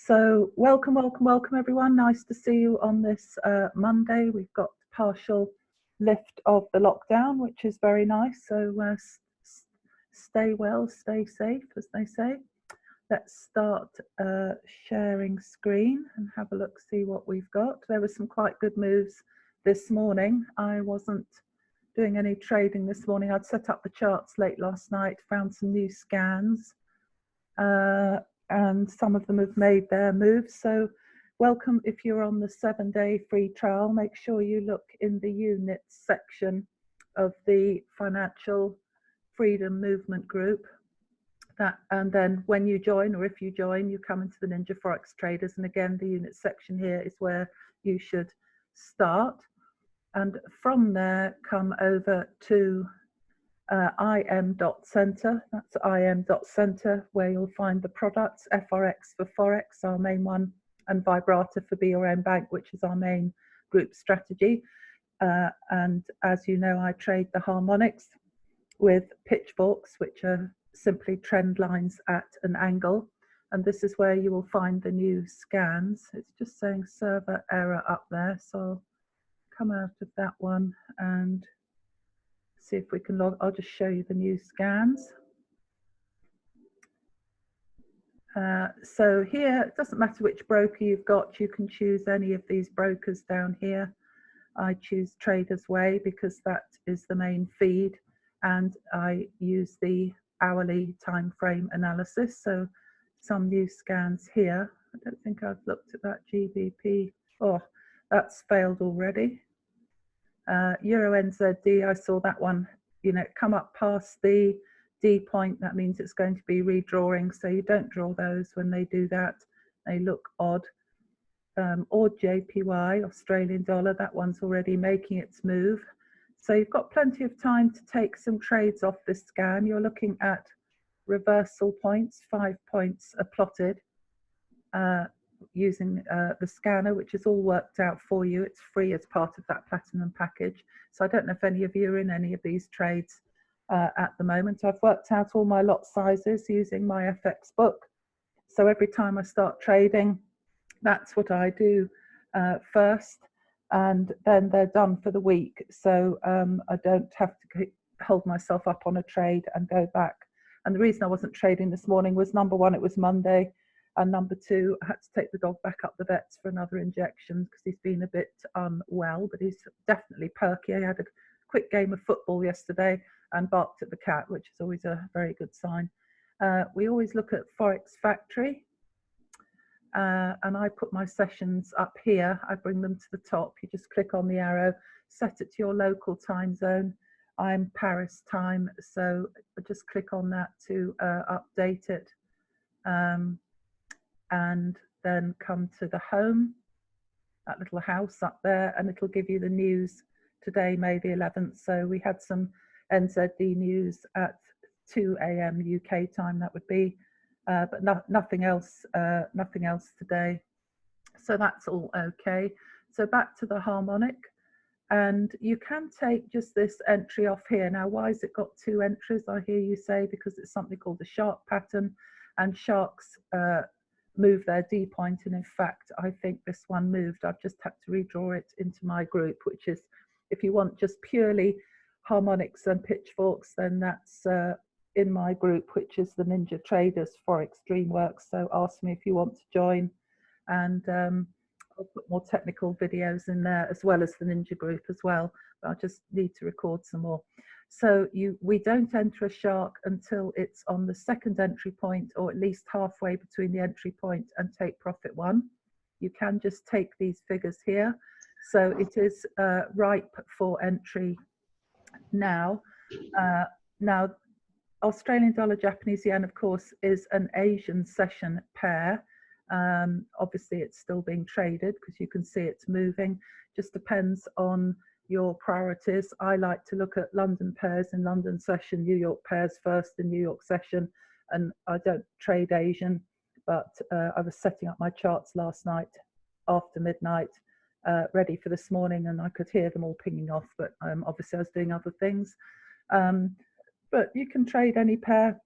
So welcome everyone. Nice to see you on this Monday. We've got partial lift of the lockdown, which is very nice. So stay well, stay safe, as they say. Let's start sharing screen and have a look, see what we've got. There were some quite good moves this morning. I wasn't doing any trading this morning. I'd set up the charts late last night, found some new scans. And some of them have made their moves. So welcome if you're on the 7-day free trial. Make sure you look in the units section of the Financial Freedom Movement group. And then when you join, or if you join, you come into the Ninja Forex Traders. And again, the units section here is where you should start. And from there, come over to im.center. That's im.center, where you'll find the products, FRX for Forex, our main one, and Vibrata for BRM Bank, which is our main group strategy. And as you know, I trade the Harmonics with pitchforks, which are simply trend lines at an angle. And this is where you will find the new scans. It's just saying server error up there. So I'll come out of that one and see if we can log. I'll just show you the new scans. So here, it doesn't matter which broker you've got, you can choose any of these brokers down here. I choose Traders Way because that is the main feed, and I use the hourly time frame analysis. So some new scans here. I don't think I've looked at that GBP. Oh, that's failed already. Euro NZD, I saw that one, come up past the D point. That means it's going to be redrawing. So you don't draw those when they do that. They look odd. Or JPY, Australian dollar, that one's already making its move. So you've got plenty of time to take some trades off this scan. You're looking at reversal points, 5 points are plotted. Using the scanner, which is all worked out for you. It's free as part of that platinum package. So I don't know if any of you are in any of these trades at the moment. I've worked out all my lot sizes using my FX book. So every time I start trading, that's what I do first, and then they're done for the week. So I don't have to hold myself up on a trade and go back. And the reason I wasn't trading this morning was, number one, it was Monday. And number two, I had to take the dog back up the vets for another injection because he's been a bit unwell, but he's definitely perky. I had a quick game of football yesterday and barked at the cat, which is always a very good sign. We always look at Forex Factory, and I put my sessions up here. I bring them to the top. You just click on the arrow, set it to your local time zone. I'm Paris time, so I just click on that to update it. And then come to the home, that little house up there, and it'll give you the news today, May the 11th. So we had some NZD news at 2 a.m. UK time, that would be, but nothing else today. So that's all okay. So back to the Harmonic, and you can take just this entry off here. Now, why has it got two entries? I hear you say because it's something called the shark pattern, and sharks move their D point, and in fact I think this one moved. I've just had to redraw it into my group, which is, if you want just purely harmonics and pitchforks, then that's in my group, which is the Ninja Traders Forex Dreamworks. So ask me if you want to join, and I'll put more technical videos in there as well as the Ninja group as well. But I just need to record some more. So we don't enter a shark until it's on the second entry point, or at least halfway between the entry point and take profit one. You can just take these figures here. So it is ripe for entry now. Now, Australian dollar, Japanese yen, of course, is an Asian session pair. Obviously, it's still being traded because you can see it's moving. Just depends on your priorities. I like to look at London pairs in London session, New York pairs first in New York session, and I don't trade Asian, but I was setting up my charts last night after midnight, ready for this morning, and I could hear them all pinging off, but obviously I was doing other things. But you can trade any pair.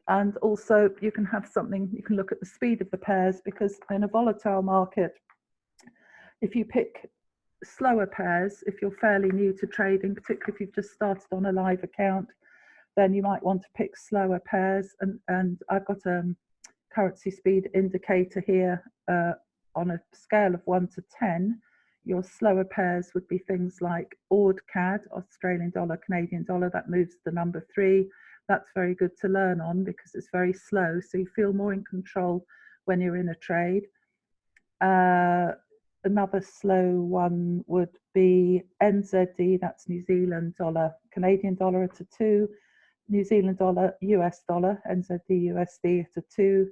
And also you can have something, you can look at the speed of the pairs, because in a volatile market, if you pick slower pairs, if you're fairly new to trading, particularly if you've just started on a live account, then you might want to pick slower pairs. And I've got a currency speed indicator here on a scale of 1 to 10. Your slower pairs would be things like AUD CAD, Australian dollar, Canadian dollar, that moves the number 3. That's very good to learn on because it's very slow, so you feel more in control when you're in a trade. Another slow one would be NZD, that's New Zealand dollar, Canadian dollar at a 2, New Zealand dollar, US dollar, NZD, USD at a 2,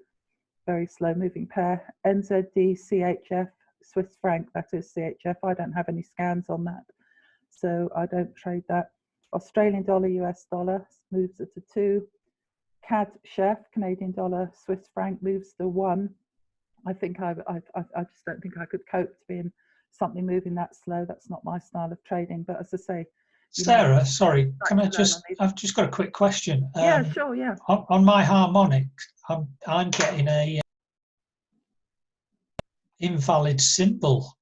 very slow moving pair. NZD, CHF, Swiss franc, that is CHF. I don't have any scans on that, so I don't trade that. Australian dollar, US dollar moves at a 2. CAD, chef, Canadian dollar, Swiss franc moves to 1. I think I just don't think I could cope to being something moving that slow. That's not my style of trading. But as I say, Sarah, sorry, I've just got a quick question. Yeah, sure, yeah. On my Harmonic, I'm getting a invalid symbol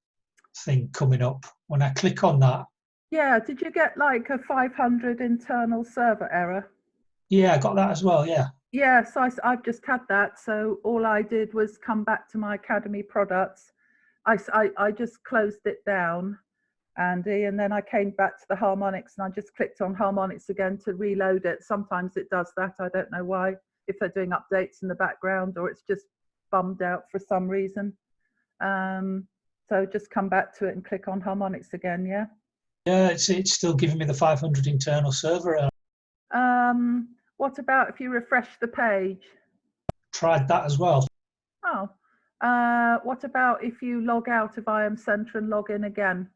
thing coming up when I click on that. Yeah, did you get like a 500 internal server error? Yeah, I got that as well, yeah. Yeah, so I've just had that. So all I did was come back to my Academy products. I just closed it down, Andy, and then I came back to the Harmonics and I just clicked on Harmonics again to reload it. Sometimes it does that. I don't know why, if they're doing updates in the background or it's just bummed out for some reason. So just come back to it and click on Harmonics again, yeah? Yeah, it's still giving me the 500 internal server error. What about if you refresh the page? Tried that as well. Oh, what about if you log out of IM Centre and log in again?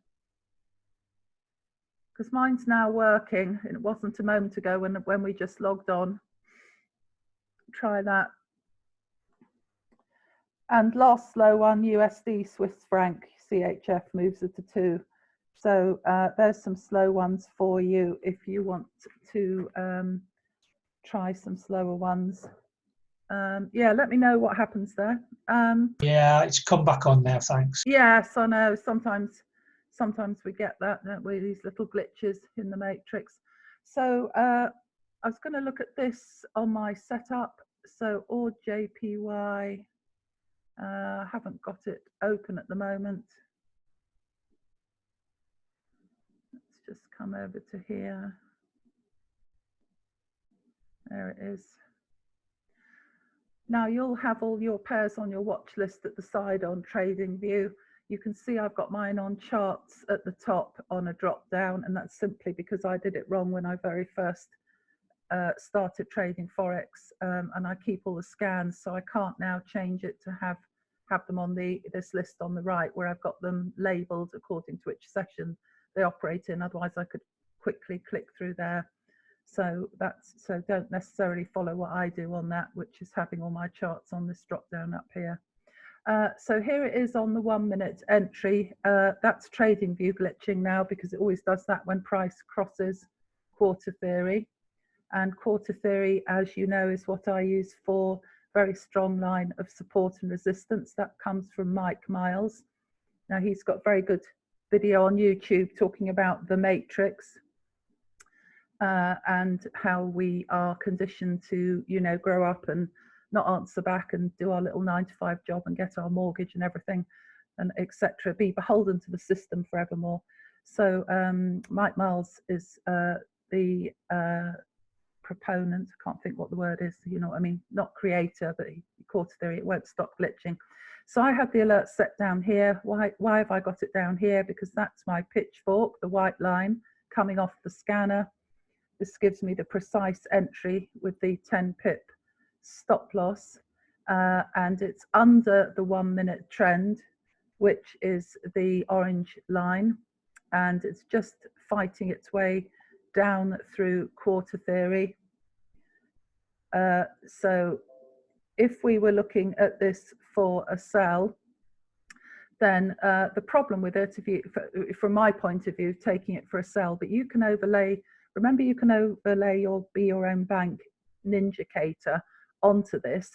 Because mine's now working. It wasn't a moment ago when we just logged on. Try that. And last slow one, USD, Swiss franc, CHF moves it to 2. So there's some slow ones for you if you want to try some slower ones. Yeah, let me know what happens there. Yeah, it's come back on now, thanks. Yes, I know. Sometimes we get that, don't we? These little glitches in the matrix. So I was going to look at this on my setup. So AUD JPY, I haven't got it open at the moment. Let's just come over to here. There it is. Now you'll have all your pairs on your watch list at the side on TradingView. You can see I've got mine on charts at the top on a drop down, and that's simply because I did it wrong when I very first started trading Forex, and I keep all the scans, so I can't now change it to have them on this list on the right where I've got them labeled according to which session they operate in. Otherwise I could quickly click through there. So don't necessarily follow what I do on that, which is having all my charts on this drop down up here. So here it is on the 1 minute entry. That's TradingView glitching now because it always does that when price crosses quarter theory. And quarter theory, as you know, is what I use for very strong line of support and resistance. That comes from Mike Miles. Now he's got very good video on YouTube talking about the matrix. And how we are conditioned to, grow up and not answer back and do our little 9-to-5 job and get our mortgage and everything, and etc. Be beholden to the system forevermore. So Mike Miles is the proponent. I can't think what the word is. You know what I mean? Not creator, but quarter theory. It won't stop glitching. So I have the alert set down here. Why have I got it down here? Because that's my pitchfork, the white line coming off the scanner. This gives me the precise entry with the 10 pip stop loss, and it's under the 1 minute trend, which is the orange line, and it's just fighting its way down through quarter theory. So if we were looking at this for a sell, then the problem with it, from my point of view, taking it for a sell, but you can overlay. Remember, you can overlay or be your own bank ninjacator onto this.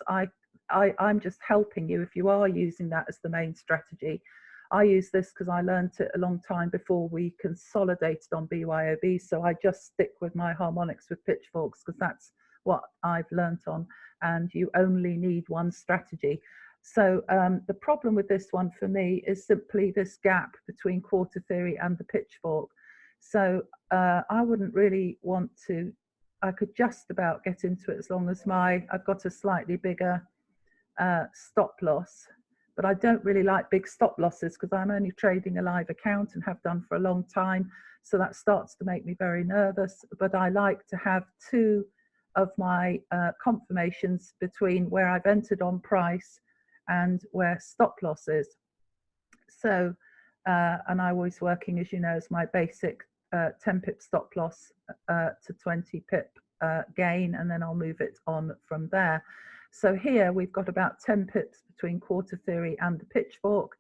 I'm just helping you if you are using that as the main strategy. I use this because I learned it a long time before we consolidated on BYOB. So I just stick with my harmonics with pitchforks because that's what I've learnt on, and you only need one strategy. So the problem with this one for me is simply this gap between quarter theory and the pitchfork. So I wouldn't really want to, I could just about get into it as long as I've got a slightly bigger stop loss, but I don't really like big stop losses because I'm only trading a live account and have done for a long time. So that starts to make me very nervous, but I like to have two of my confirmations between where I've entered on price and where stop loss is. So, and I'm always working, as you know, as my basic 10 pip stop loss to 20 pip gain, and then I'll move it on from there. So here we've got about 10 pips between quarter theory and the pitchfork.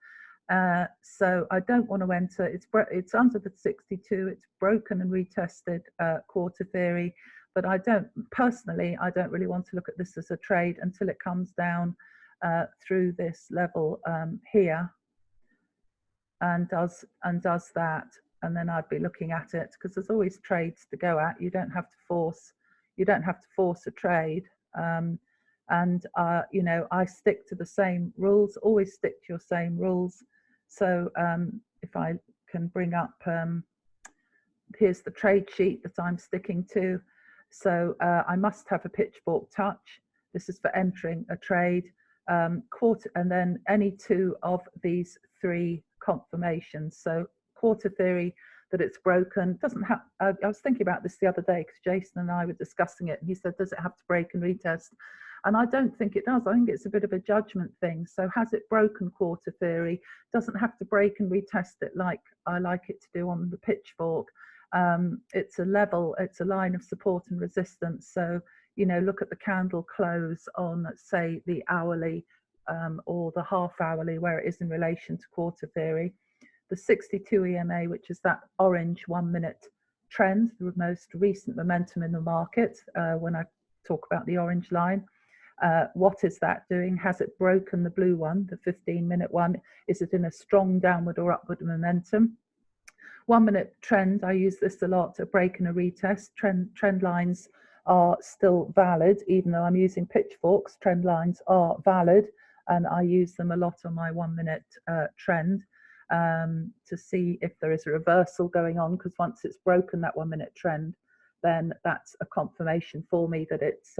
So I don't want to enter, it's under the 62, it's broken and retested quarter theory, but I don't really want to look at this as a trade until it comes down through this level here and does that, and then I'd be looking at it, because there's always trades to go at. You don't have to force a trade, and you know, I stick to the same rules, always stick to your same rules. So if I can bring up, here's the trade sheet that I'm sticking to. So I must have a pitchfork touch. This is for entering a trade, quarter, and then any two of these three confirmations. So quarter theory that it's broken, doesn't have, I was thinking about this the other day because Jason and I were discussing it, and he said, does it have to break and retest? And I don't think it does. I think it's a bit of a judgment thing. So has it broken quarter theory? Doesn't have to break and retest it like I like it to do on the pitchfork. It's a level, it's a line of support and resistance. So, you know, look at the candle close on, say, the hourly or the half hourly, where it is in relation to quarter theory. The 62 EMA, which is that orange 1 minute trend, the most recent momentum in the market, when I talk about the orange line. What is that doing? Has it broken the blue one, the 15-minute one? Is it in a strong downward or upward momentum? 1 minute trend, I use this a lot, a break and a retest. Trend lines are still valid, even though I'm using pitchforks. Trend lines are valid, and I use them a lot on my 1 minute trend to see if there is a reversal going on, because once it's broken that 1 minute trend, then that's a confirmation for me that it's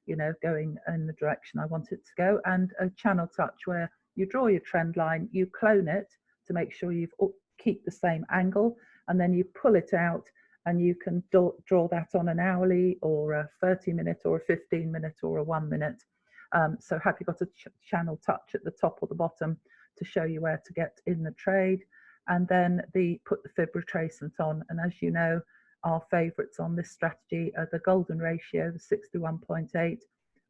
you know, going in the direction I want it to go. And a channel touch, where you draw your trend line, you clone it to make sure you keep the same angle, and then you pull it out, and you can draw that on an hourly or a 30-minute or a 15-minute or a 1 minute. So have you got a channel touch at the top or the bottom to show you where to get in the trade, and then put the fib retracement on. And as you know, our favorites on this strategy are the golden ratio, the 61.8,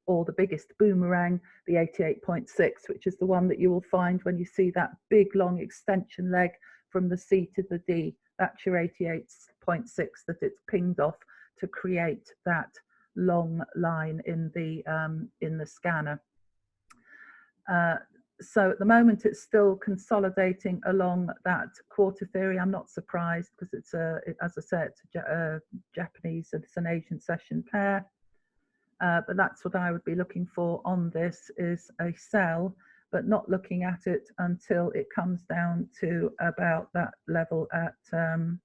or the biggest boomerang, the 88.6, which is the one that you will find when you see that big long extension leg from the C to the D. That's your 88.6 that it's pinged off to create that long line in the scanner. So at the moment it's still consolidating along that quarter theory. I'm not surprised, because it's as I said, it's a Japanese, it's an Asian session pair. But that's what I would be looking for on this, is a sell, but not looking at it until it comes down to about that level at a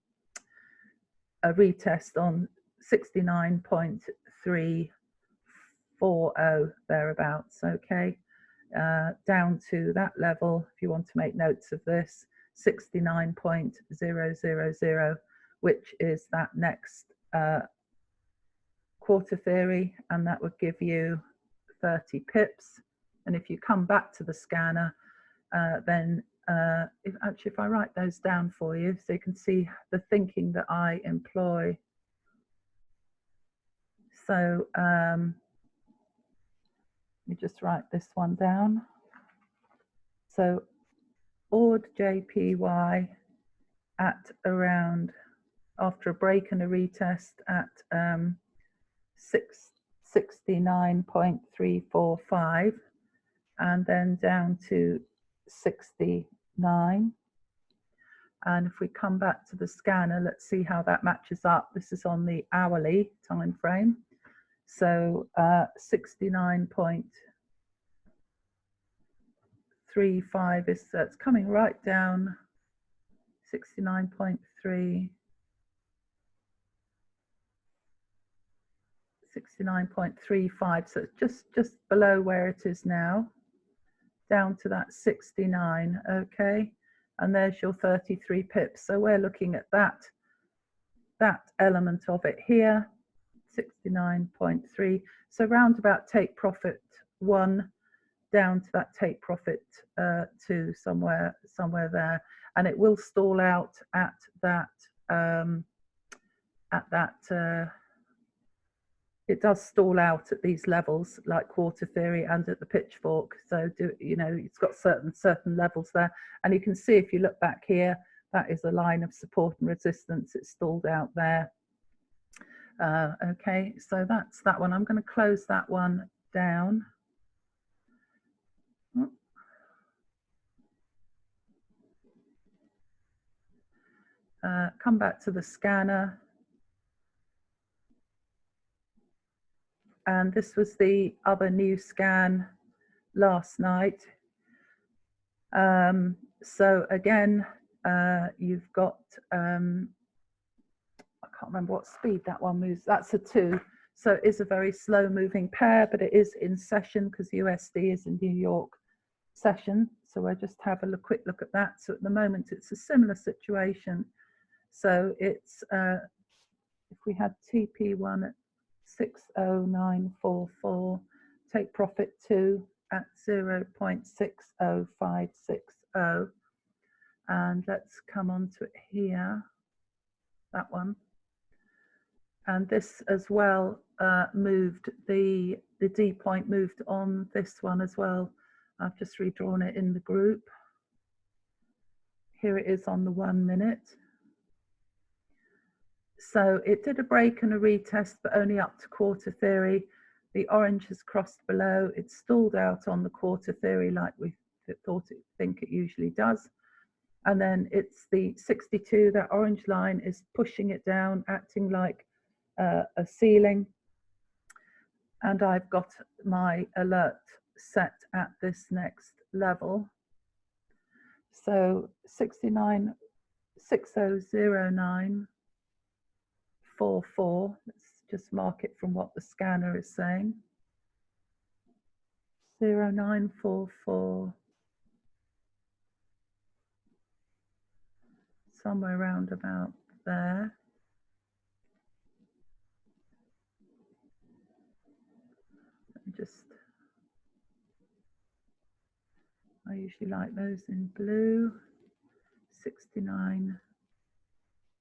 retest on 69.340 thereabouts. Okay. Down to that level, if you want to make notes of this, 69.000, which is that next quarter theory, and that would give you 30 pips. And if you come back to the scanner, then if I write those down for you so you can see the thinking that I employ. So let me just write this one down. So ORD JPY at around, after a break and a retest at 69.345 and then down to 69. And if we come back to the scanner, let's see how that matches up. This is on the hourly time frame. So 69.35 is it's coming right down. 69.3, 69.35. So it's just below where it is now, down to that 69. Okay, and there's your 33 pips. So we're looking at that element of it here, 69.3. So round about take profit 1 down to that take profit 2, somewhere there, and it will stall out at that it does stall out at these levels like quarter theory and at the pitchfork. So it's got certain levels there, and you can see if you look back here, that is a line of support and resistance. It's stalled out there. Okay, so that's that one. I'm going to close that one down. Come back to the scanner. And this was the other new scan last night. So again, you've got, I can't remember what speed that one moves. That's a 2. So it is a very slow moving pair, but it is in session because USD is in New York session. So we'll just have a quick look at that. So at the moment, it's a similar situation. So it's, if we had TP1 at 60944, take profit 2 at 0.60560, and let's come on to it here, that one. And this as well moved, the D point moved on this one as well. I've just redrawn it in the group. Here it is on the 1 minute. So it did a break and a retest, but only up to quarter theory. The orange has crossed below. It's stalled out on the quarter theory like we think it usually does. And then it's the 62, that orange line is pushing it down, acting like a ceiling. And I've got my alert set at this next level. So 69, 600944. Let's just mark it from what the scanner is saying. 0944. Somewhere around about there. I usually like those in blue. 69,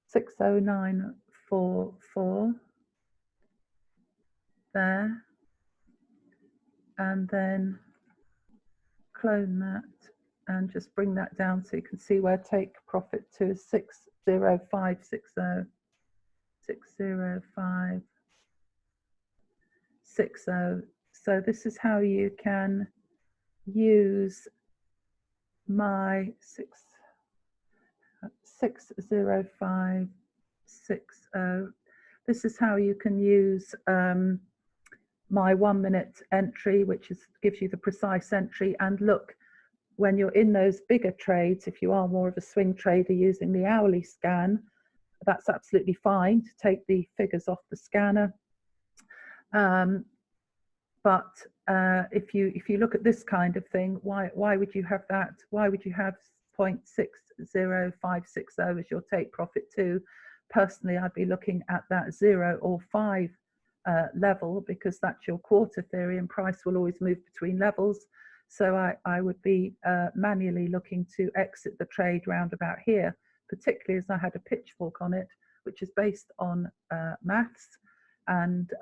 60944 there, and then clone that and just bring that down so you can see where take profit to is 60560, 60560. So this is how you can use my 60560. This is how you can use my 1 minute entry, which gives you the precise entry. And look, when you're in those bigger trades, if you are more of a swing trader using the hourly scan, that's absolutely fine to take the figures off the scanner. But if you look at this kind of thing, why would you have that? Why would you have 0.60560 as your take profit 2? Personally, I'd be looking at that 0 or 5 level, because that's your quarter theory and price will always move between levels. So I would be manually looking to exit the trade round about here, particularly as I had a pitchfork on it, which is based on maths, and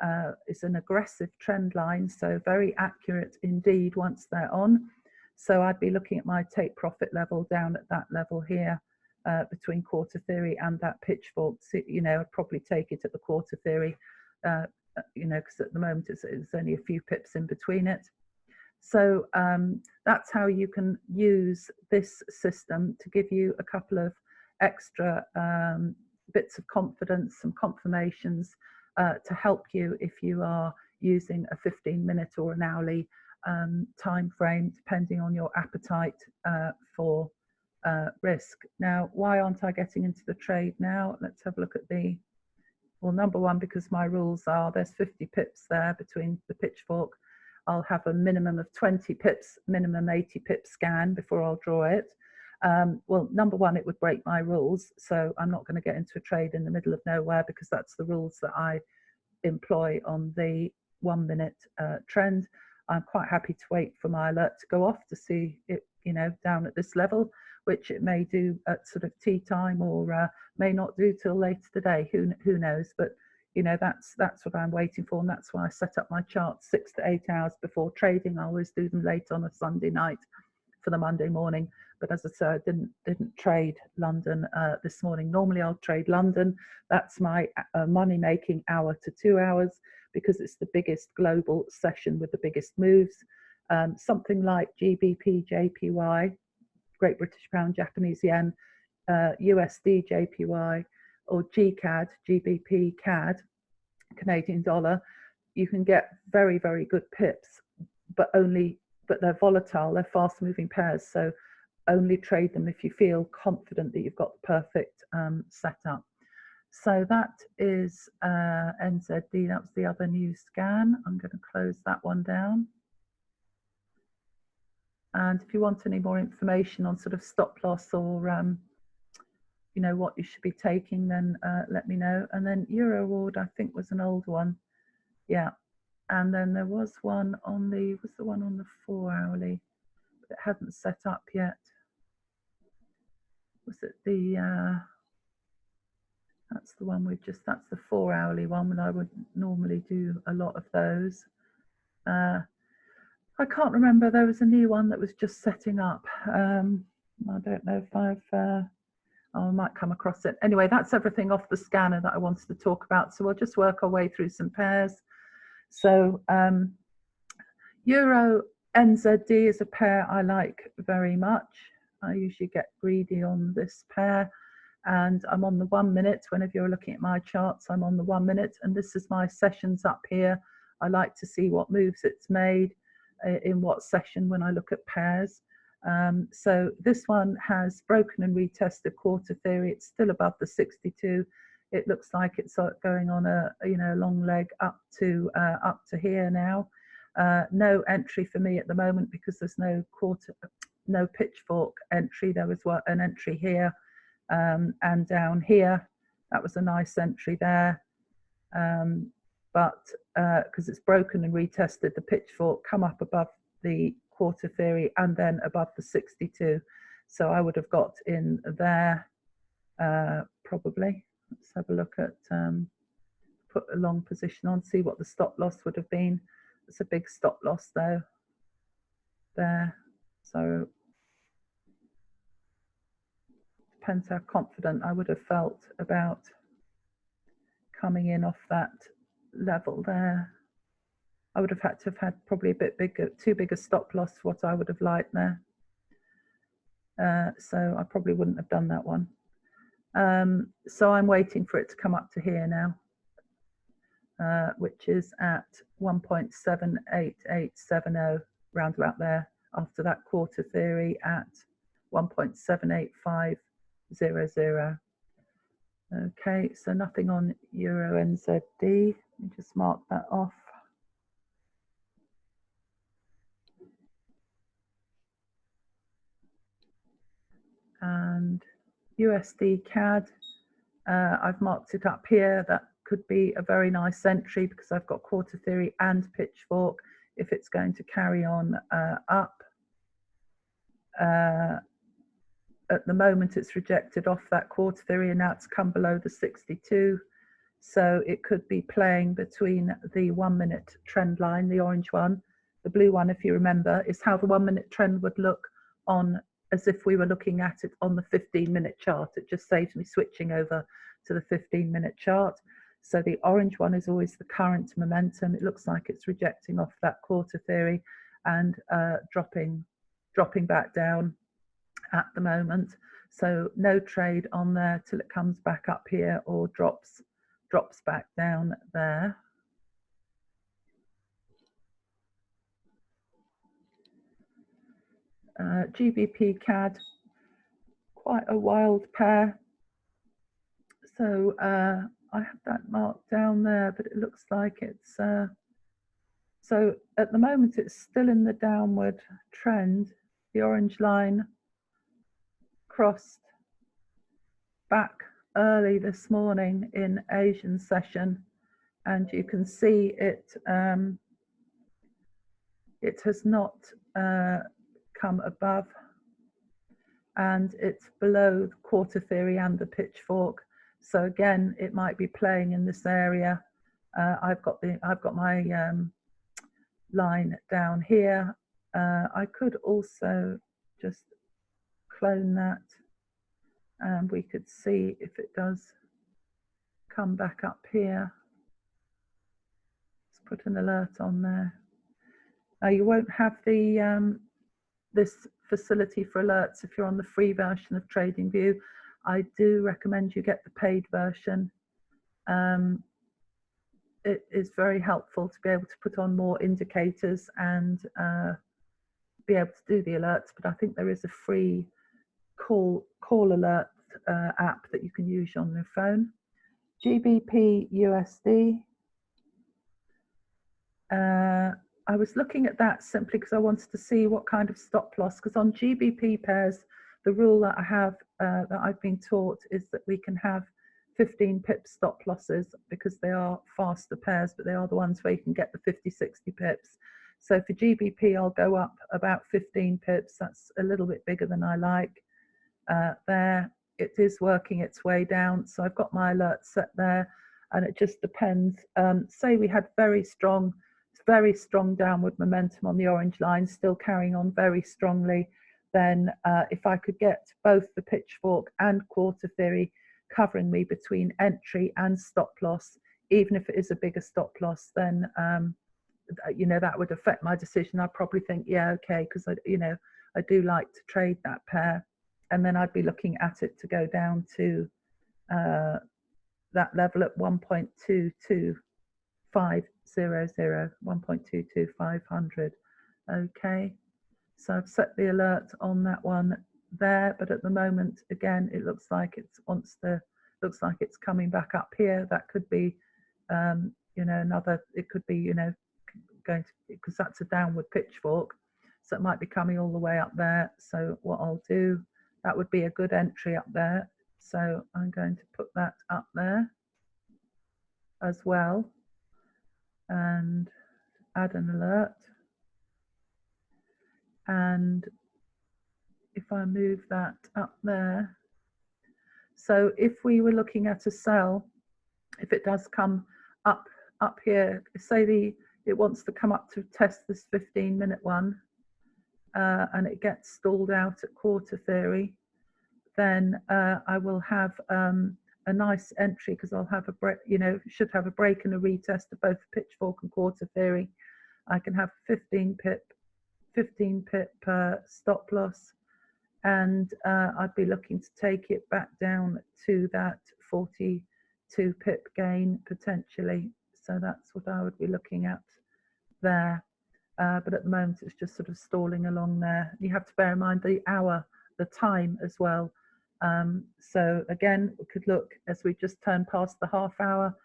it's an aggressive trend line, so very accurate indeed once they're on. So I'd be looking at my take profit level down at that level here, between quarter theory and that pitchfork. So, I'd probably take it at the quarter theory, you know, because at the moment it's only a few pips in between it. So that's how you can use this system to give you a couple of extra bits of confidence, some confirmations to help you if you are using a 15-minute or an hourly time frame, depending on your appetite for risk. Now, why aren't I getting into the trade now? Let's have a look at the, well, number one, because my rules are there's 50 pips there between the pitchfork. I'll have a minimum of 20 pips, minimum 80 pip scan before I'll draw it. Well, number one, it would break my rules. So I'm not going to get into a trade in the middle of nowhere because that's the rules that I employ on the 1 minute trend. I'm quite happy to wait for my alert to go off to see it, you know, down at this level, which it may do at sort of tea time or may not do till later today. Who knows? But you know, that's what I'm waiting for, and that's why I set up my charts 6 to 8 hours before trading. I always do them late on a Sunday night for the Monday morning. But as I said, I didn't trade London this morning. Normally I'll trade London. That's my money making hour to 2 hours because it's the biggest global session with the biggest moves. Something like GBP, JPY, Great British Pound, Japanese Yen, USD, JPY, or GCAD, GBP, CAD, Canadian dollar, you can get very, very good pips, but they're volatile, they're fast moving pairs. So only trade them if you feel confident that you've got the perfect setup. So that is NZD, that was the other new scan. I'm going to close that one down. And if you want any more information on sort of stop loss or you know what you should be taking, then let me know. And then Euro Ward, I think, was an old one, yeah. And then there was one on the 4 hourly, but it hadn't set up yet. Was it the that's the one that's the 4 hourly one, and I would normally do a lot of those. I can't remember, there was a new one that was just setting up. I don't know if I've I might come across it. Anyway, that's everything off the scanner that I wanted to talk about. So we'll just work our way through some pairs. So Euro NZD is a pair I like very much. I usually get greedy on this pair, and I'm on the 1 minute. Whenever you're looking at my charts, I'm on the 1 minute, and this is my sessions up here. I like to see what moves it's made in what session when I look at pairs. So this one has broken and retested quarter theory. It's still above the 62. It looks like it's going on a long leg up to here now. No entry for me at the moment because there's no pitchfork entry. There was an entry here and down here. That was a nice entry there. But because it's broken and retested the pitchfork, come up above the quarter theory and then above the 62. So I would have got in there probably. Let's have a look at, put a long position on, see what the stop loss would have been. It's a big stop loss though, there. So depends how confident I would have felt about coming in off that level there. I would have had to have had probably a bit bigger, too big a stop loss for what I would have liked there. So I probably wouldn't have done that one. So I'm waiting for it to come up to here now, which is at 1.78870, round about there, after that quarter theory at 1.78500. Okay, so nothing on Euro NZD. Let me just mark that off. And USD CAD, I've marked it up here. That could be a very nice entry because I've got quarter theory and pitchfork if it's going to carry on up. At the moment it's rejected off that quarter theory and now it's come below the 62. So it could be playing between the 1 minute trend line, the orange one. The blue one, if you remember, is how the 1 minute trend would look on, as if we were looking at it on the 15-minute chart. It just saves me switching over to the 15-minute chart. So the orange one is always the current momentum. It looks like it's rejecting off that quarter theory and dropping back down at the moment. So no trade on there till it comes back up here or drops back down there. GBP CAD, quite a wild pair. So I have that marked down there, but it looks like it's so at the moment it's still in the downward trend. The orange line crossed back early this morning in Asian session, and you can see it it has not come above, and it's below the quarter theory and the pitchfork. So again, it might be playing in this area. I've got my line down here. I could also just clone that, and we could see if it does come back up here. Let's put an alert on there. You won't have the this facility for alerts if you're on the free version of TradingView. I do recommend you get the paid version. It is very helpful to be able to put on more indicators and be able to do the alerts, but I think there is a free call alert app that you can use on your phone. GBP USD. I was looking at that simply because I wanted to see what kind of stop loss, because on GBP pairs, the rule that I have, that I've been taught, is that we can have 15 pip stop losses because they are faster pairs, but they are the ones where you can get the 50, 60 pips. So for GBP, I'll go up about 15 pips. That's a little bit bigger than I like. There, it is working its way down. So I've got my alert set there, and it just depends. Say we had very strong downward momentum on the orange line, still carrying on very strongly, then if I could get both the pitchfork and quarter theory covering me between entry and stop loss, even if it is a bigger stop loss, then you know, that would affect my decision. I'd probably think, yeah, okay, because I do like to trade that pair, and then I'd be looking at it to go down to that level at 1.22500, 1.22500. Okay, so I've set the alert on that one there, but at the moment, again, it looks like it's coming back up here. That could be another, it could be going to, because that's a downward pitchfork, so it might be coming all the way up there. So what I'll do, that would be a good entry up there, so I'm going to put that up there as well and add an alert. And if I move that up there, so if we were looking at a sell, if it does come up here, say it wants to come up to test this 15-minute one, and it gets stalled out at quarter theory, then I will have a nice entry, because I'll have a break, should have a break and a retest of both pitchfork and quarter theory. I can have 15 pip stop loss, and I'd be looking to take it back down to that 42 pip gain potentially. So that's what I would be looking at there. But at the moment, it's just sort of stalling along there. You have to bear in mind the hour, the time as well. So again, we could look as we just turn past the half hour.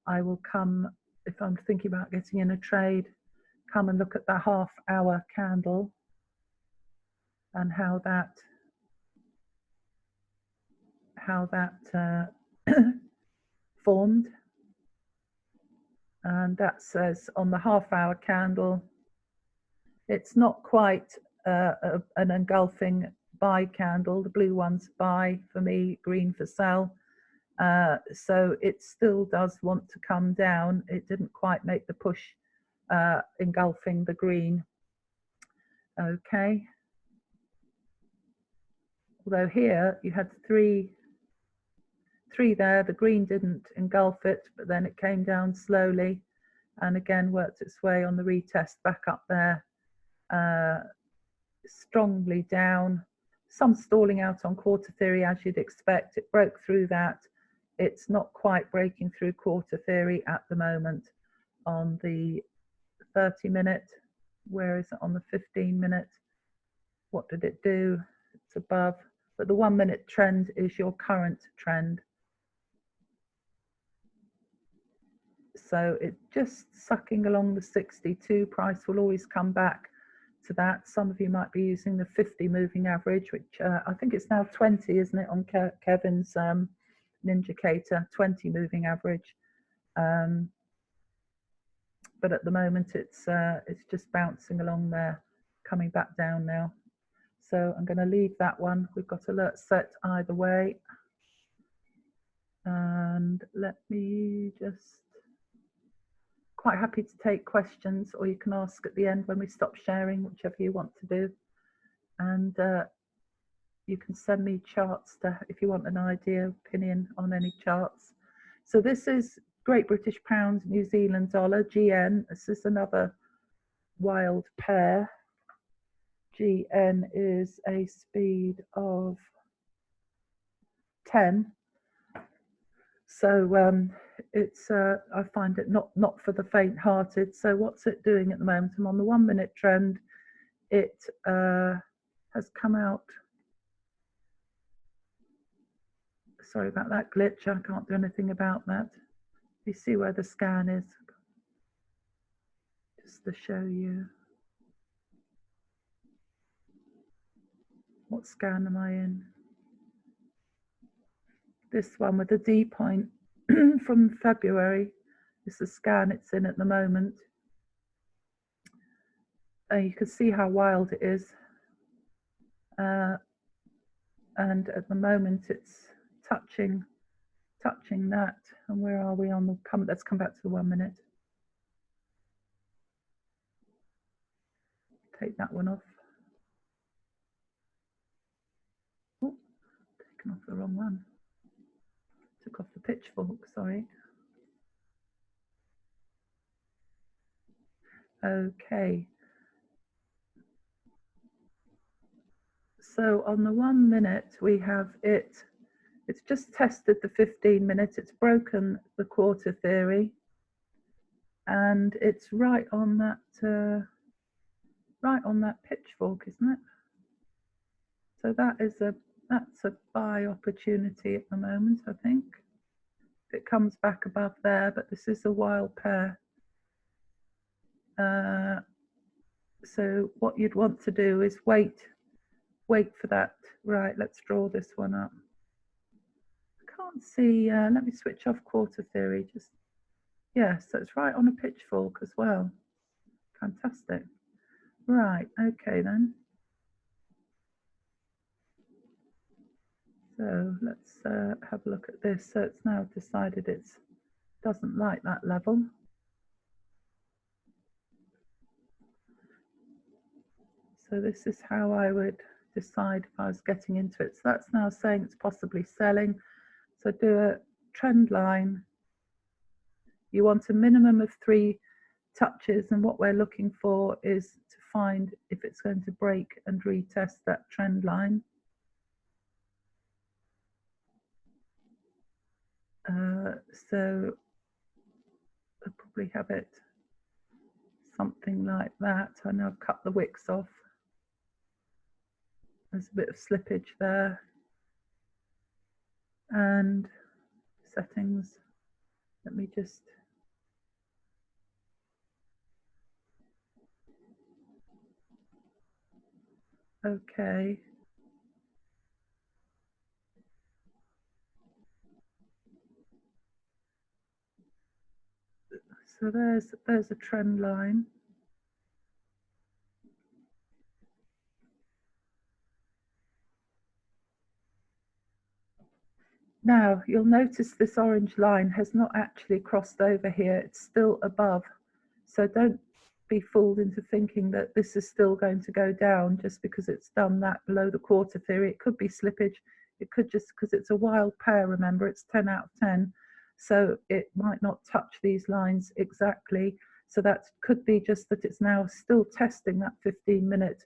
I will come, if I'm thinking about getting in a trade, come and look at the half hour candle and how that formed. And that says on the half hour candle, it's not quite an engulfing buy candle. The blue one's buy for me, green for sell. So it still does want to come down. It didn't quite make the push engulfing the green. Okay. Although here you had three 3 there. The green didn't engulf it, but then it came down slowly and again worked its way on the retest back up there, strongly down. Some stalling out on quarter theory, as you'd expect. It broke through that. It's not quite breaking through quarter theory at the moment on the 30-minute. Where is it on the 15-minute? What did it do? It's above, but the 1-minute trend is your current trend. So it's just sucking along the 62. Price will always come back to that. Some of you might be using the 50 moving average, which I think it's now 20, isn't it, on Kevin's indicator, 20 moving average. But at the moment it's just bouncing along there, coming back down now. So I'm going to leave that one. We've got alerts set either way. And let me just, quite happy to take questions, or you can ask at the end when we stop sharing, whichever you want to do. And you can send me charts if you want an opinion on any charts. So this is Great British Pound, New Zealand Dollar, GN. This is another wild pair. GN is a speed of 10. So it's I find it not for the faint-hearted. So what's it doing at the moment? I'm on the 1-minute trend. It has come out. Sorry about that glitch. I can't do anything about that. You see where the scan is, just to show you. What scan am I in? This one with the D point from February. It's the scan it's in at the moment. You can see how wild it is. And at the moment it's touching that. And where are we on the let's come back to the 1 minute. Take that one off. Oh, taken off the wrong one. Took off the pitchfork, sorry. Okay. So on the 1 minute, we have it's just tested the 15-minute, it's broken the quarter theory, and it's right on that pitchfork, isn't it? So that's a buy opportunity at the moment, I think. If it comes back above there, but this is a wild pair. So what you'd want to do is wait for that. Right, let's draw this one up. I can't see, let me switch off quarter theory. Just, yeah, so it's right on a pitchfork as well. Fantastic. Right, okay then. So let's have a look at this. So it's now decided it doesn't like that level. So this is how I would decide if I was getting into it. So that's now saying it's possibly selling. So do a trend line. You want a minimum of 3 touches, and what we're looking for is to find if it's going to break and retest that trend line. So I'll probably have it something like that. I know I've cut the wicks off. There's a bit of slippage there. And settings, let me just okay. So there's a trend line. Now you'll notice this orange line has not actually crossed over here. It's still above. So don't be fooled into thinking that this is still going to go down just because it's done that below the quarter theory. It could be slippage. It could just, because it's a wild pair, remember, it's 10 out of 10. So it might not touch these lines exactly. So that could be just that it's now still testing that 15-minute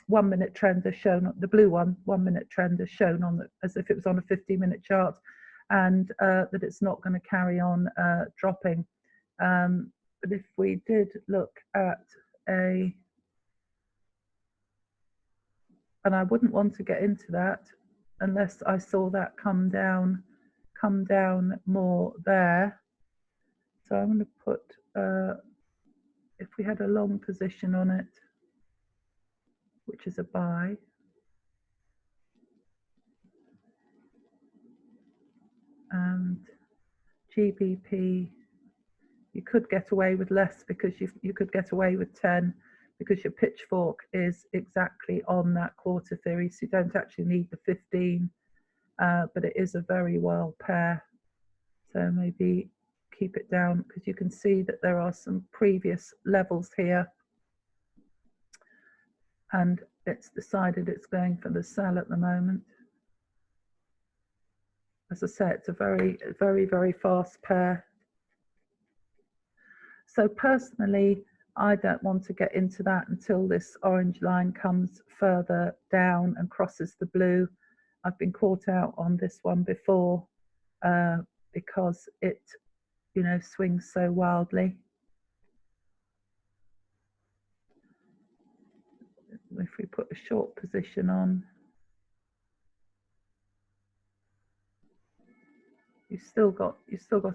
1 minute trend as shown, the blue one, 1 minute trend as shown on the, as if it was on a 15-minute chart, and that it's not going to carry on dropping. But if we did look at a, and I wouldn't want to get into that unless I saw that come down more there. So I'm going to put, if we had a long position on it, which is a buy, and GBP, you could get away with less because you could get away with 10 because your pitchfork is exactly on that quarter theory, so you don't actually need the 15, but it is a very wild pair. So maybe keep it down because you can see that there are some previous levels here, and it's decided it's going for the sell at the moment. As I say, it's a very, very fast pair. So personally, I don't want to get into that until this orange line comes further down and crosses the blue. I've been caught out on this one before because it, you know, swings so wildly. If we put a short position on, you've still got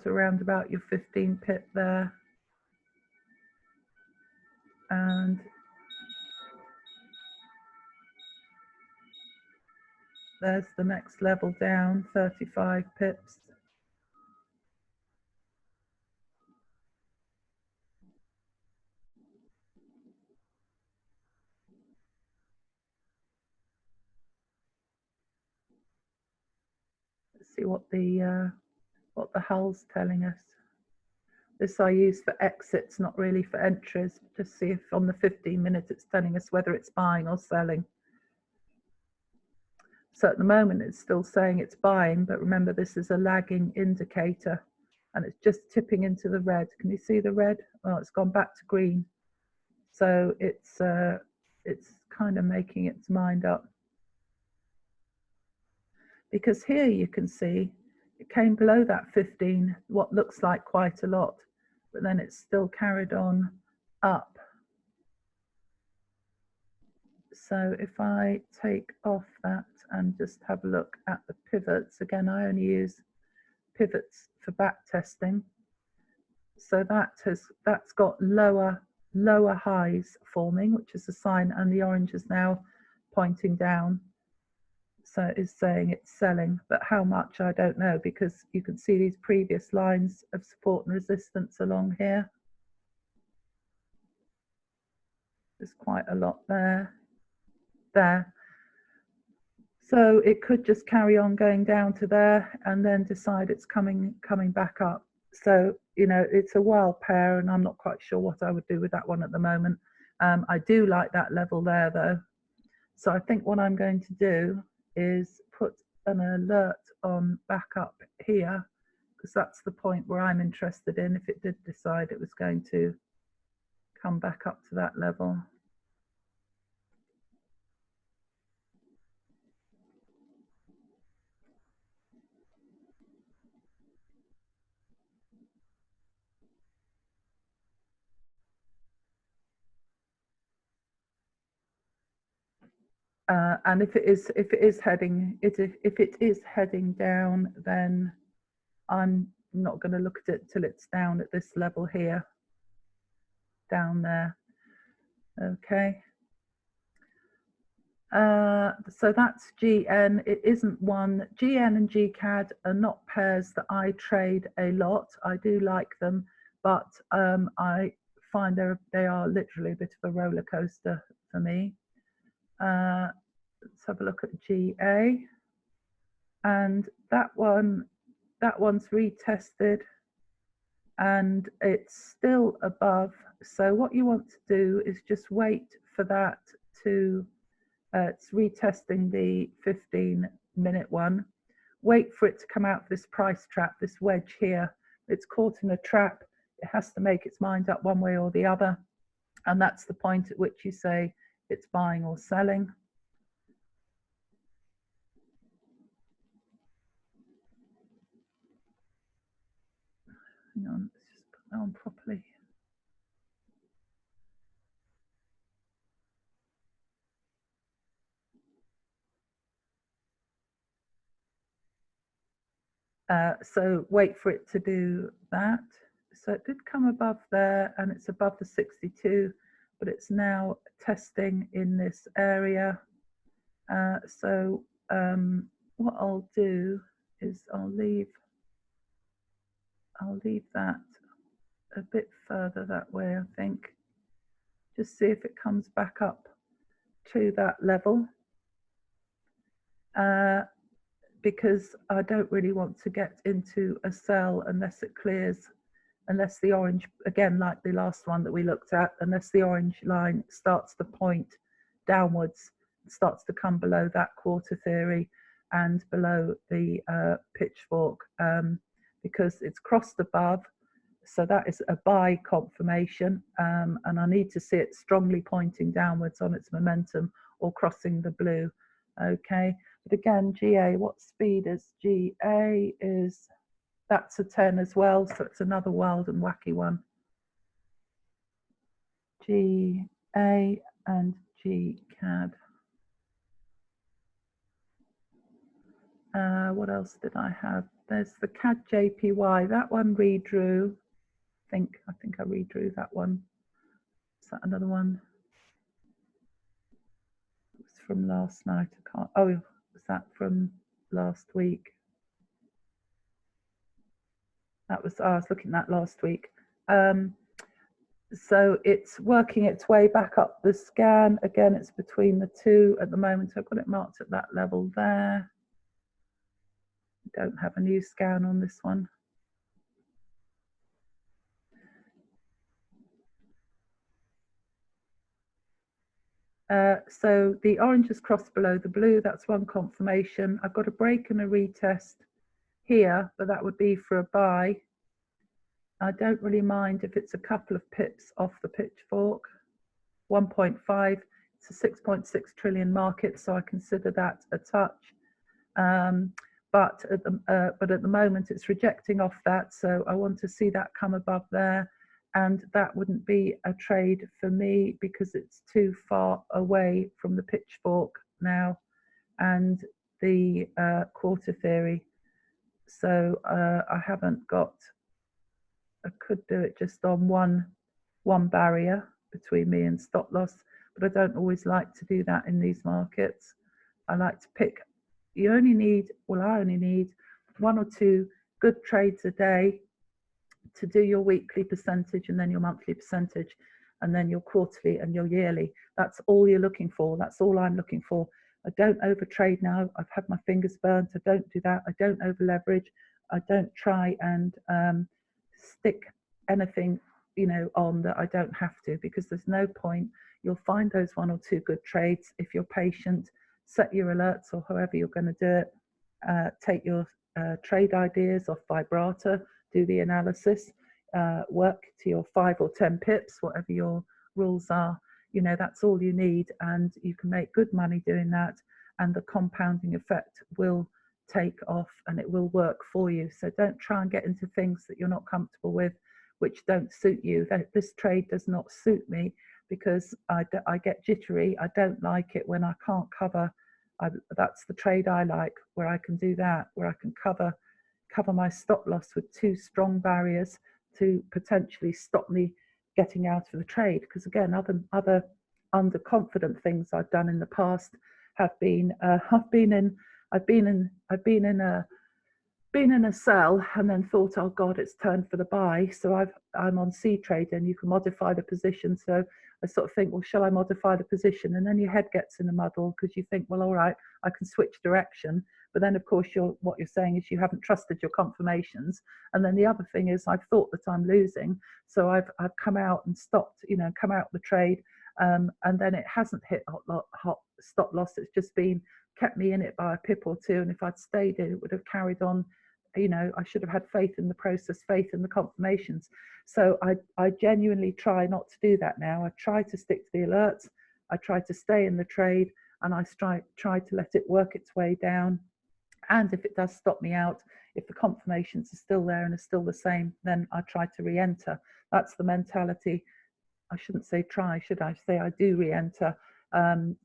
around about your 15 pip there, and there's the next level down, 35 pips. Let's see what the hull's telling us. This I use for exits, not really for entries. Just see if on the 15 minutes it's telling us whether it's buying or selling. So at the moment it's still saying it's buying, but remember this is a lagging indicator and it's just tipping into the red. Can you see the red? Oh, it's gone back to green. So it's kind of making its mind up. Because here you can see it came below that 15, what looks like quite a lot, but then it's still carried on up. So if I take off that and just have a look at the pivots, again, I only use pivots for back testing. So that's got lower highs forming, which is a sign, and the orange is now pointing down. So it's saying it's selling, but how much I don't know, because you can see these previous lines of support and resistance along here. There's quite a lot there. So it could just carry on going down to there and then decide it's coming back up. So, you know, it's a wild pair and I'm not quite sure what I would do with that one at the moment. I do like that level there though. So I think what I'm going to do is put an alert on back up here, because that's the point where I'm interested in if it did decide it was going to come back up to that level. And if it is heading down, then I'm not going to look at it till it's down at this level here, down there. Okay. So that's GN. It isn't one. GN and GCAD are not pairs that I trade a lot. I do like them, but I find they are literally a bit of a roller coaster for me. Let's have a look at GA, and that one's retested and it's still above. So what you want to do is just wait for that to it's retesting the 15 minute one, wait for it to come out of this price trap, this wedge here. It's caught in a trap. It has to make its mind up one way or the other. And that's the point at which you say it's buying or selling. Hang on, let's just put that on properly. So wait for it to do that. So it did come above there and it's above the 62, but it's now testing in this area. So what I'll do is I'll leave that a bit further that way, I think. Just see if it comes back up to that level. Because I don't really want to get into a sell unless it clears, unless the orange, again, like the last one that we looked at, unless the orange line starts to point downwards, starts to come below that quarter theory and below the pitchfork, because it's crossed above. So that is a buy confirmation, and I need to see it strongly pointing downwards on its momentum or crossing the blue. Okay, but again, GA, what speed is GA? Is that's a 10 as well, so it's another wild and wacky one. GA and GCAD. What else did I have? There's the CAD JPY. That one redrew. I think I redrew that one. Is that another one? It was from last night. I can't. Oh, was that from last week? That was. I was looking at that last week. So it's working its way back up the scan. Again, it's between the two at the moment. I've got it marked at that level there. Don't have a new scan on this one. So the orange is crossed below the blue. That's one confirmation. I've got a break and a retest here, but that would be for a buy. I don't really mind if it's a couple of pips off the pitchfork. 1.5. It's a 6.6 trillion market, so I consider that a touch. But at the moment it's rejecting off that, so I want to see that come above there, and that wouldn't be a trade for me because it's too far away from the pitchfork now and the quarter theory. So I haven't got. I could do it just on one barrier between me and stop loss, but I don't always like to do that in these markets. I like to pick. I only need 1 or 2 good trades a day to do your weekly percentage and then your monthly percentage and then your quarterly and your yearly. That's all you're looking for. That's all I'm looking for. I don't overtrade now. I've had my fingers burnt. I don't do that. I don't over leverage. I don't try and stick anything, on that I don't have to, because there's no point. You'll find those 1 or 2 good trades if you're patient. Set your alerts or however you're going to do it. Take your trade ideas off Vibrata, do the analysis, work to your 5 or 10 pips, whatever your rules are. That's all you need, and you can make good money doing that, and the compounding effect will take off and it will work for you. So don't try and get into things that you're not comfortable with, which don't suit you. This trade does not suit me because I get jittery. I don't like it when I can't cover. That's the trade I like, where I can do that, where I can cover my stop loss with 2 strong barriers to potentially stop me getting out of the trade. Because again, other underconfident things I've done in the past have been I've been in a sell and then thought, oh God, it's turned for the buy. So I'm on C trade and you can modify the position. So I sort of think, well, shall I modify the position? And then your head gets in a muddle because you think, well, all right, I can switch direction. But then, of course, what you're saying is you haven't trusted your confirmations. And then the other thing is I've thought that I'm losing. So I've come out and stopped, come out the trade and then it hasn't hit hot stop loss. It's just been kept me in it by a pip or two, and if I'd stayed in, it would have carried on. You know, I should have had faith in the process, faith in the confirmations. So I genuinely try not to do that now. I try to stick to the alerts. I try to stay in the trade, and I try to let it work its way down. And if it does stop me out, if the confirmations are still there and are still the same, then I try to re-enter. That's the mentality. I shouldn't say try, should I? Say I do re-enter.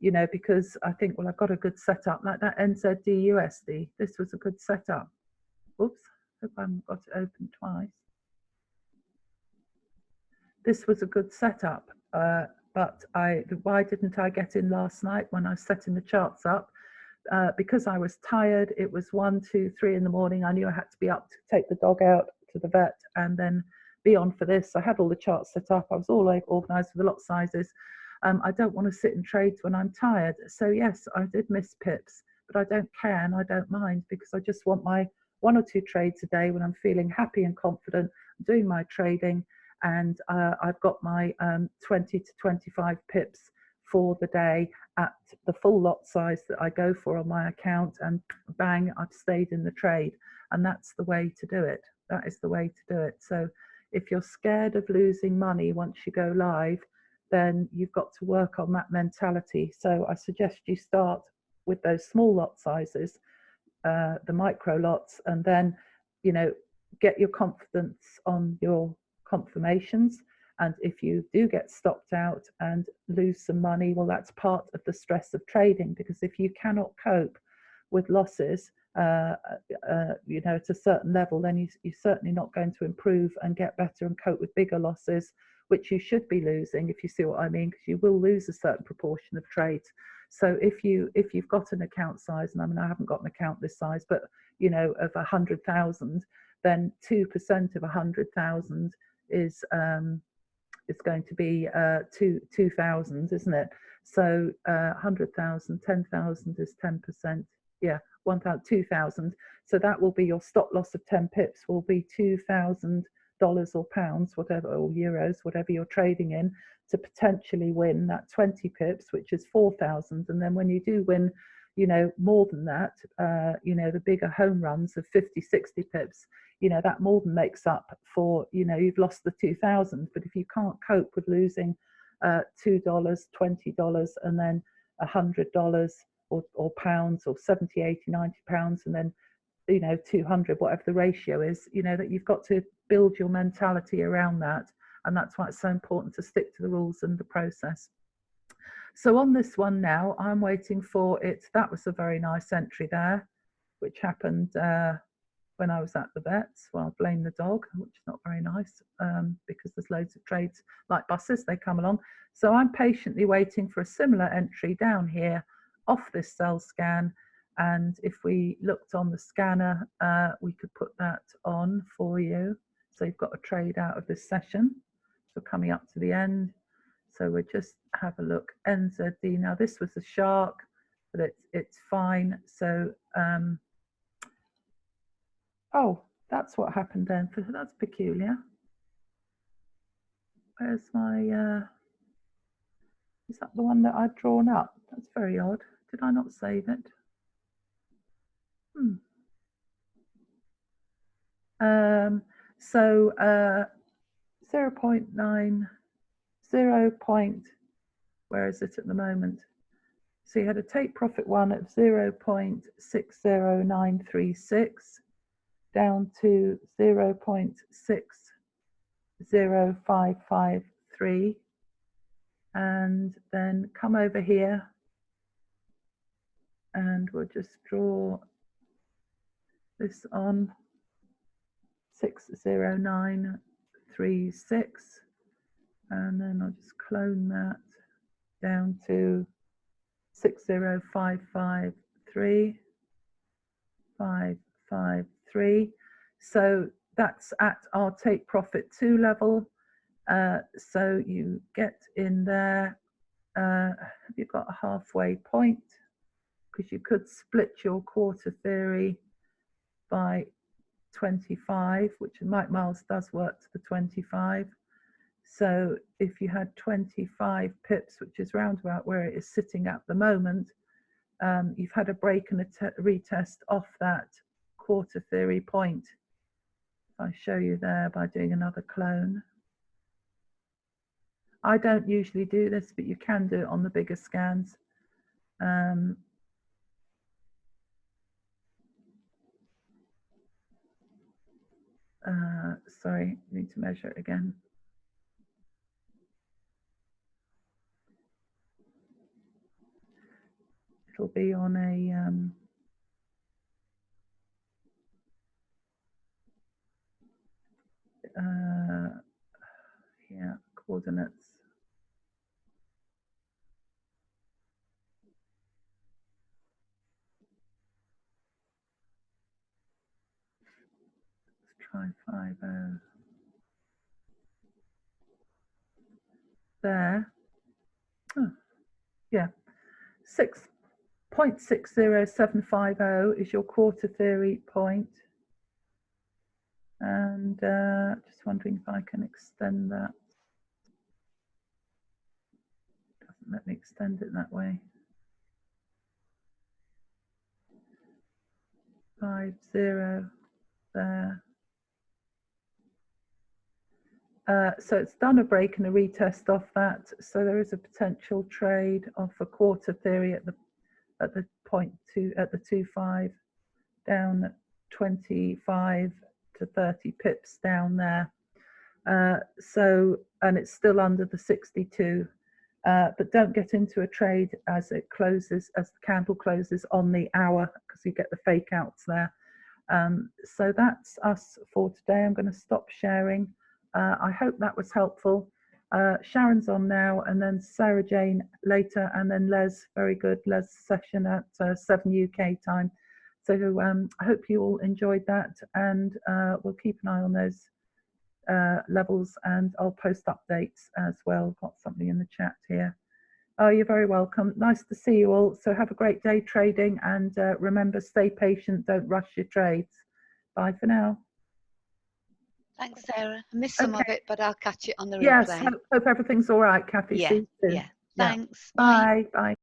You know, because I think, well, I've got a good setup like that NZD USD. This was a good setup. Oops, hope I haven't got it open twice. This was a good setup, but why didn't I get in last night when I was setting the charts up? Because I was tired. It was 1, 2, 3 in the morning. I knew I had to be up to take the dog out to the vet and then be on for this. I had all the charts set up. I was all organized with the lot sizes. I don't want to sit in trades when I'm tired. So yes, I did miss pips, but I don't care and I don't mind, because I just want my 1 or 2 trades a day when I'm feeling happy and confident, doing my trading, and I've got my 20 to 25 pips for the day at the full lot size that I go for on my account, and bang, I've stayed in the trade. And that's the way to do it. That is the way to do it. So if you're scared of losing money once you go live, then you've got to work on that mentality. So I suggest you start with those small lot sizes, the micro lots, and then, you know, get your confidence on your confirmations. And if you do get stopped out and lose some money, well, that's part of the stress of trading, because if you cannot cope with losses, you know, at a certain level, then you're certainly not going to improve and get better and cope with bigger losses, which you should be losing, if you see what I mean, because you will lose a certain proportion of trades. So if you've got an account size, and I mean, I haven't got an account this size, but you know, of 100,000, then 2% of 100,000 is going to be 2,000, isn't it? So 100,000, 10,000 is 10%. Yeah, 1,000, 2,000. So that will be your stop loss of 10 pips will be $2,000 or pounds, whatever, or euros, whatever you're trading in, to potentially win that 20 pips, which is 4,000. And then when you do win, you know, more than that, you know, the bigger home runs of 50, 60 pips, you know, that more than makes up for, you know, you've lost the 2,000. But if you can't cope with losing $2, $20, and then $100 or pounds, or 70, 80, 90 pounds, and then, you know, 200, whatever the ratio is, you know, that you've got to build your mentality around that. And that's why it's so important to stick to the rules and the process. So on this one now, I'm waiting for it. That was a very nice entry there, which happened when I was at the vets. Well, I blame the dog, which is not very nice, because there's loads of trades like buses, they come along. So I'm patiently waiting for a similar entry down here off this sell scan. And if we looked on the scanner, we could put that on for you. So you've got a trade out of this session. So coming up to the end. So we'll just have a look. NZD. Now this was a shark, but it's fine. So oh, that's what happened then. That's peculiar. Where's my is that the one that I've drawn up? That's very odd. Did I not save it? 0.9, 0. Where is it at the moment? So you had a take profit one at 0.60936 down to 0.60553, and then come over here, and we'll just draw this on 60936, and then I'll just clone that down to 60553. So that's at our take profit 2 level. So you get in there. Have you got a halfway point? Because you could split your quarter theory by 25, which Mike Miles does work to the 25. So if you had 25 pips, which is round about where it is sitting at the moment, you've had a break and a retest off that quarter theory point. If I show you there by doing another clone. I don't usually do this, but you can do it on the bigger scans. Sorry, I need to measure it again. It'll be on a yeah, coordinates. Let's try 50. There. Oh, yeah, 6.60750 is your quarter theory point. And just wondering if I can extend that. Doesn't let me extend it that way. 50 there. So it's done a break and a retest off that. So there is a potential trade off a quarter theory at the point two at the 2.5 down 25 to 30 pips down there. So and it's still under the 62. But don't get into a trade as it closes, as the candle closes on the hour, because you get the fake outs there. So that's us for today. I'm going to stop sharing. I hope that was helpful. Sharon's on now, and then Sarah Jane later, and then Les, very good, Les session at 7 UK time. So I hope you all enjoyed that, and we'll keep an eye on those levels, and I'll post updates as well. Got something in the chat here. Oh, you're very welcome. Nice to see you all. So have a great day trading, and remember, stay patient, don't rush your trades. Bye for now. Thanks, Sarah. I missed some of it, but I'll catch it on the replay. Yes, hope everything's all right, Kathy. Yeah, See you soon. yeah. Thanks. Bye. Bye.